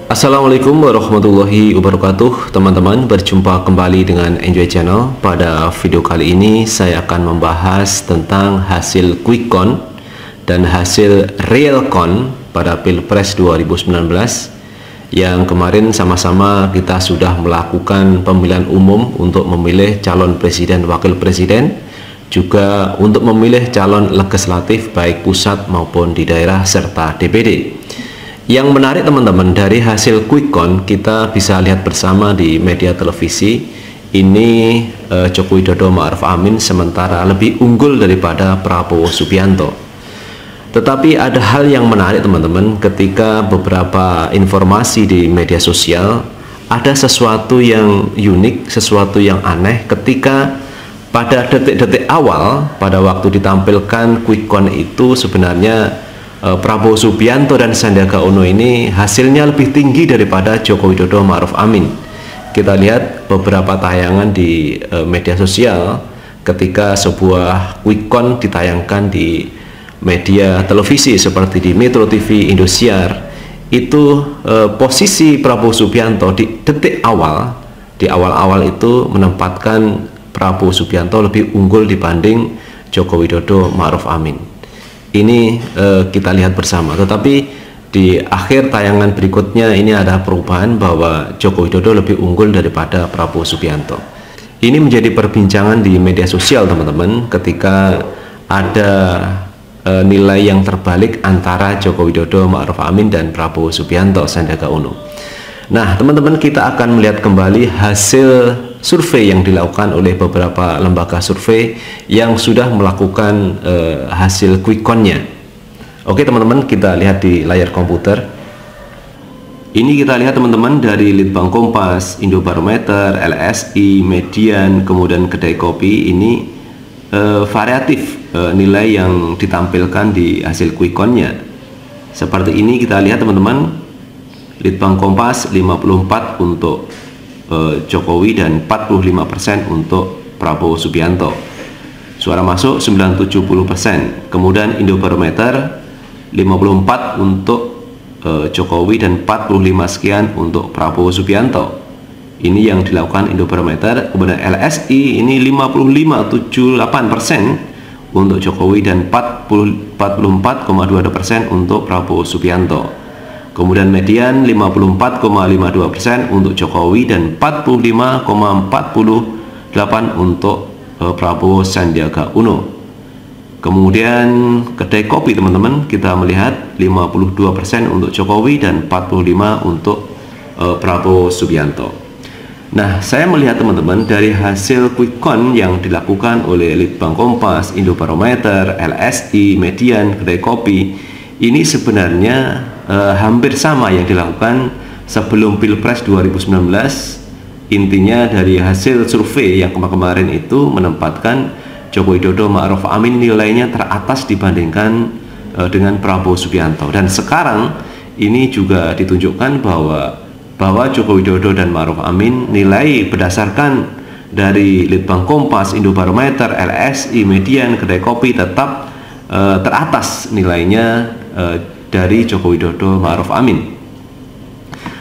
Assalamualaikum warahmatullahi wabarakatuh. Teman-teman, berjumpa kembali dengan Enjoy Channel. Pada video kali ini saya akan membahas tentang hasil quick count dan hasil real count pada Pilpres 2019 yang kemarin sama-sama kita sudah melakukan pemilihan umum untuk memilih calon presiden, wakil presiden, juga untuk memilih calon legislatif baik pusat maupun di daerah serta DPD. Yang menarik teman-teman, dari hasil quick count kita bisa lihat bersama di media televisi ini Joko Widodo Ma'ruf Amin sementara lebih unggul daripada Prabowo Subianto. Tetapi ada hal yang menarik teman-teman, ketika beberapa informasi di media sosial ada sesuatu yang unik, sesuatu yang aneh ketika pada detik-detik awal pada waktu ditampilkan quick count itu sebenarnya Prabowo Subianto dan Sandiaga Uno ini hasilnya lebih tinggi daripada Joko Widodo Ma'ruf Amin. Kita lihat beberapa tayangan di media sosial ketika sebuah quick count ditayangkan di media televisi seperti di Metro TV, Indosiar, itu posisi Prabowo Subianto di detik awal, di awal-awal itu menempatkan Prabowo Subianto lebih unggul dibanding Joko Widodo Ma'ruf Amin. Ini kita lihat bersama, tetapi di akhir tayangan berikutnya ini ada perubahan bahwa Joko Widodo lebih unggul daripada Prabowo Subianto. Ini menjadi perbincangan di media sosial teman-teman ketika ada nilai yang terbalik antara Joko Widodo Ma'ruf Amin dan Prabowo Subianto Sandiaga Uno. Nah teman-teman, kita akan melihat kembali hasil survei yang dilakukan oleh beberapa lembaga survei yang sudah melakukan hasil quick count-nya. Oke teman-teman, kita lihat di layar komputer. Ini kita lihat teman-teman dari Litbang Kompas, Indobarometer, LSI, Median, kemudian Kedai Kopi. Ini variatif nilai yang ditampilkan di hasil quick count-nya. Seperti ini kita lihat teman-teman. Litbang Kompas 54 untuk Jokowi dan 45% untuk Prabowo Subianto. Suara masuk 970%. Kemudian Indobarometer 54 untuk Jokowi dan 45 sekian untuk Prabowo Subianto. Ini yang dilakukan Indobarometer. Kemudian LSI ini 55,78% untuk Jokowi dan 44,22% untuk Prabowo Subianto. Kemudian Median 54,52% untuk Jokowi dan 45,48% untuk Prabowo Sandiaga Uno. Kemudian Kedai Kopi teman-teman, kita melihat 52% untuk Jokowi dan 45% untuk Prabowo Subianto. Nah, saya melihat teman-teman dari hasil quick count yang dilakukan oleh Litbang Kompas, Indobarometer, LSI, Median, Kedai Kopi, ini sebenarnya hampir sama yang dilakukan sebelum Pilpres 2019. Intinya dari hasil survei yang kemarin itu menempatkan Joko Widodo Ma'ruf Amin nilainya teratas dibandingkan dengan Prabowo Subianto. Dan sekarang ini juga ditunjukkan bahwa Joko Widodo dan Ma'ruf Amin nilai berdasarkan dari Litbang Kompas, Indobarometer, LSI, Median, Kedai Kopi tetap teratas nilainya dari Joko Widodo Ma'ruf Amin.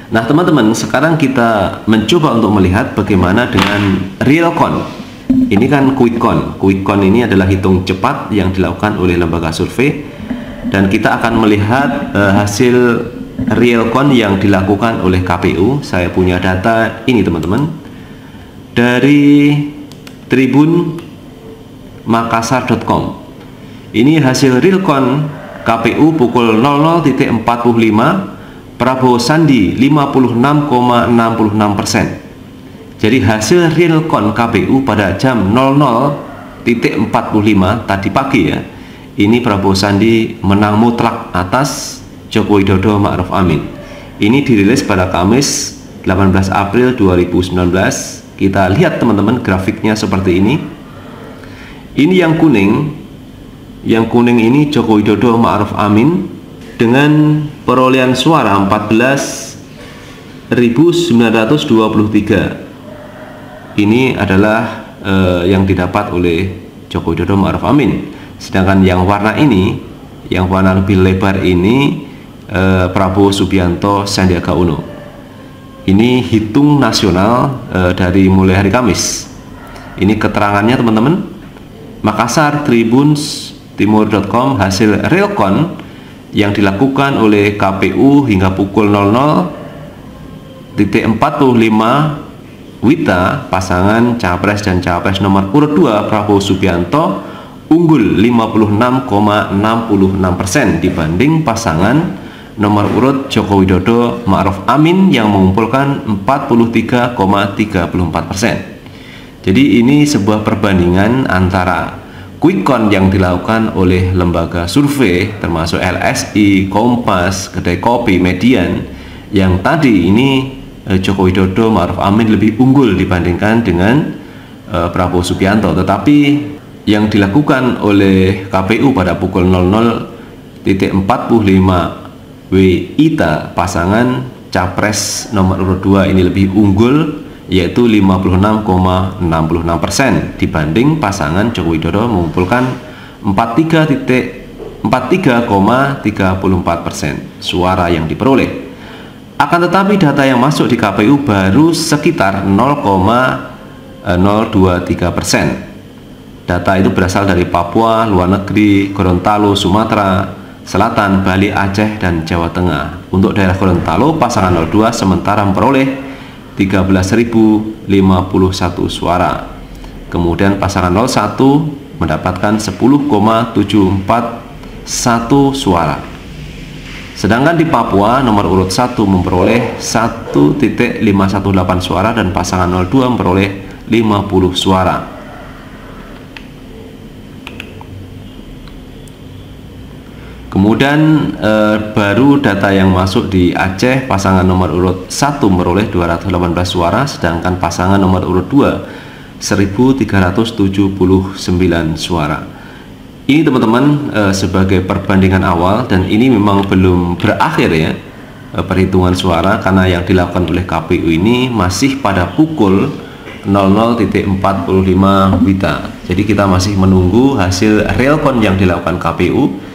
Nah teman-teman, sekarang kita mencoba untuk melihat bagaimana dengan real count. Ini kan quick count. Quick count ini adalah hitung cepat yang dilakukan oleh lembaga survei, dan kita akan melihat hasil real count yang dilakukan oleh KPU. Saya punya data ini teman-teman dari Tribun Makassar.com. Ini hasil real count KPU pukul 00.45, Prabowo Sandi 56,66%. Jadi hasil real count KPU pada jam 00.45 tadi pagi ya, ini Prabowo Sandi menang mutlak atas Joko Widodo Ma'ruf Amin. Ini dirilis pada Kamis 18 April 2019. Kita lihat teman-teman grafiknya seperti ini. Ini yang kuning. Yang kuning ini Joko Widodo Ma'ruf Amin dengan perolehan suara 14.923. Ini adalah yang didapat oleh Joko Widodo Ma'ruf Amin. Sedangkan yang warna ini, yang warna lebih lebar ini Prabowo Subianto Sandiaga Uno. Ini hitung nasional dari mulai hari Kamis. Ini keterangannya teman-teman. Makassar, tribunstimur.com, hasil realcon yang dilakukan oleh KPU hingga pukul 00.45 WITA, pasangan Capres dan Cawapres nomor urut 2 Prabowo Subianto unggul 56,66% dibanding pasangan nomor urut Joko Widodo Ma'ruf Amin yang mengumpulkan 43,34%. Jadi ini sebuah perbandingan antara quick count yang dilakukan oleh lembaga survei termasuk LSI, Kompas, Kedai Kopi, Median, yang tadi ini Joko Widodo Ma'ruf Amin lebih unggul dibandingkan dengan Prabowo Subianto. Tetapi yang dilakukan oleh KPU pada pukul 00.45 WITA, pasangan Capres nomor urut 2 ini lebih unggul, yaitu 56,66% dibanding pasangan Joko Widodo mengumpulkan 43,34% suara yang diperoleh. Akan tetapi data yang masuk di KPU baru sekitar 0,023%. Data itu berasal dari Papua, luar negeri, Gorontalo, Sumatera Selatan, Bali, Aceh, dan Jawa Tengah. Untuk daerah Gorontalo, pasangan 02 sementara memperoleh 13.051 suara. Kemudian pasangan 01 mendapatkan 10,741 suara. Sedangkan di Papua nomor urut 1 memperoleh 1,518 suara dan pasangan 02 memperoleh 50 suara. Kemudian baru data yang masuk di Aceh, pasangan nomor urut 1 memperoleh 218 suara, sedangkan pasangan nomor urut 2 1.379 suara. Ini teman-teman sebagai perbandingan awal, dan ini memang belum berakhir ya perhitungan suara, karena yang dilakukan oleh KPU ini masih pada pukul 00.45 WITA. Jadi kita masih menunggu hasil realcon yang dilakukan KPU.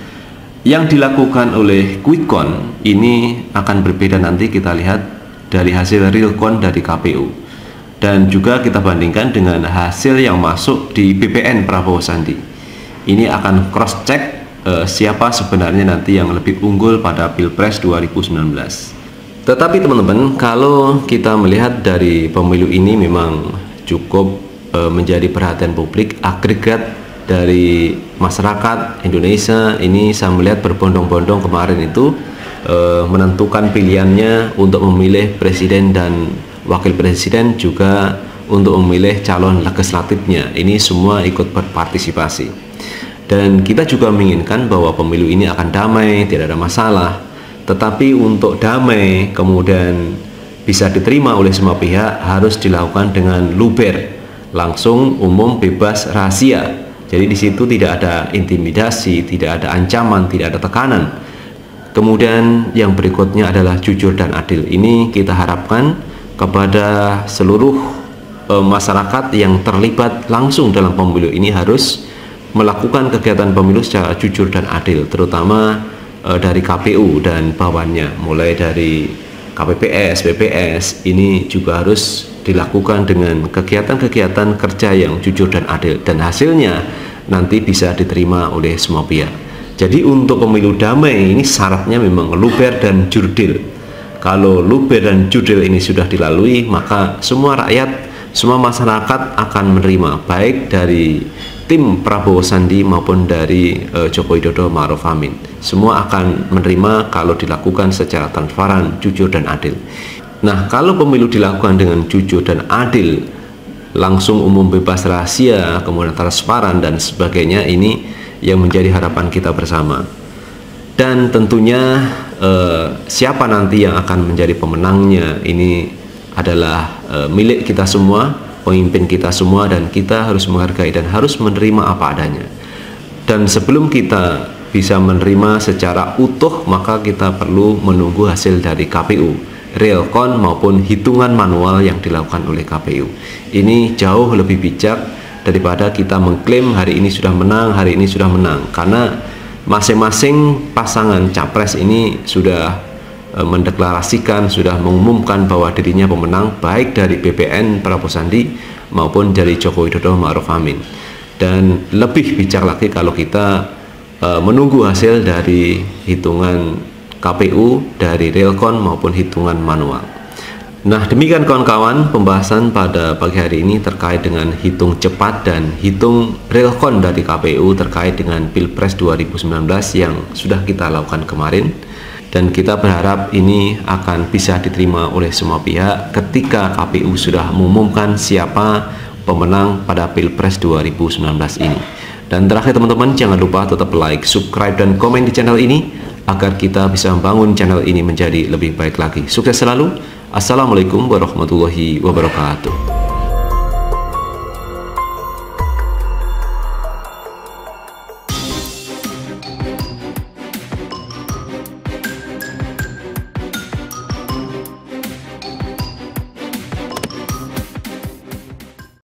Yang dilakukan oleh quick count ini akan berbeda, nanti kita lihat dari hasil realcon dari KPU, dan juga kita bandingkan dengan hasil yang masuk di BPN Prabowo Sandi. Ini akan cross check siapa sebenarnya nanti yang lebih unggul pada Pilpres 2019. Tetapi teman-teman, kalau kita melihat dari pemilu ini memang cukup menjadi perhatian publik. Agregat dari masyarakat Indonesia ini saya melihat berbondong-bondong kemarin itu menentukan pilihannya untuk memilih presiden dan wakil presiden, juga untuk memilih calon legislatifnya. Ini semua ikut berpartisipasi. Dan kita juga menginginkan bahwa pemilu ini akan damai, tidak ada masalah. Tetapi untuk damai kemudian bisa diterima oleh semua pihak, harus dilakukan dengan luber, langsung, umum, bebas, rahasia. Jadi di situ tidak ada intimidasi, tidak ada ancaman, tidak ada tekanan. Kemudian yang berikutnya adalah jujur dan adil. Ini kita harapkan kepada seluruh masyarakat yang terlibat langsung dalam pemilu ini harus melakukan kegiatan pemilu secara jujur dan adil, terutama dari KPU dan bawahannya, mulai dari KPPS, BPS, ini juga harus dilakukan dengan kegiatan-kegiatan kerja yang jujur dan adil, dan hasilnya nanti bisa diterima oleh semua pihak. Jadi untuk pemilu damai ini syaratnya memang luber dan jurdil. Kalau luber dan jurdil ini sudah dilalui, maka semua rakyat, semua masyarakat akan menerima, baik dari tim Prabowo Sandi maupun dari Joko Widodo Ma'ruf Amin. Semua akan menerima kalau dilakukan secara transparan, jujur dan adil. Nah, kalau pemilu dilakukan dengan jujur dan adil, langsung, umum, bebas, rahasia, kemudian transparan dan sebagainya, ini yang menjadi harapan kita bersama. Dan tentunya siapa nanti yang akan menjadi pemenangnya ini adalah milik kita semua, pemimpin kita semua, dan kita harus menghargai dan harus menerima apa adanya. Dan sebelum kita bisa menerima secara utuh, maka kita perlu menunggu hasil dari KPU, realcon maupun hitungan manual yang dilakukan oleh KPU. Ini jauh lebih bijak daripada kita mengklaim hari ini sudah menang, hari ini sudah menang, karena masing-masing pasangan capres ini sudah mendeklarasikan, sudah mengumumkan bahwa dirinya pemenang baik dari BPN Prabowo Sandi maupun dari Joko Widodo Ma'ruf Amin. Dan lebih bijak lagi kalau kita menunggu hasil dari hitungan KPU, dari Realcon maupun hitungan manual. Nah, demikian kawan-kawan pembahasan pada pagi hari ini terkait dengan hitung cepat dan hitung Realcon dari KPU terkait dengan Pilpres 2019 yang sudah kita lakukan kemarin. Dan kita berharap ini akan bisa diterima oleh semua pihak ketika KPU sudah mengumumkan siapa pemenang pada Pilpres 2019 ini. Dan terakhir teman-teman, jangan lupa tetap like, subscribe, dan komen di channel ini agar kita bisa membangun channel ini menjadi lebih baik lagi. Sukses selalu. Assalamualaikum warahmatullahi wabarakatuh.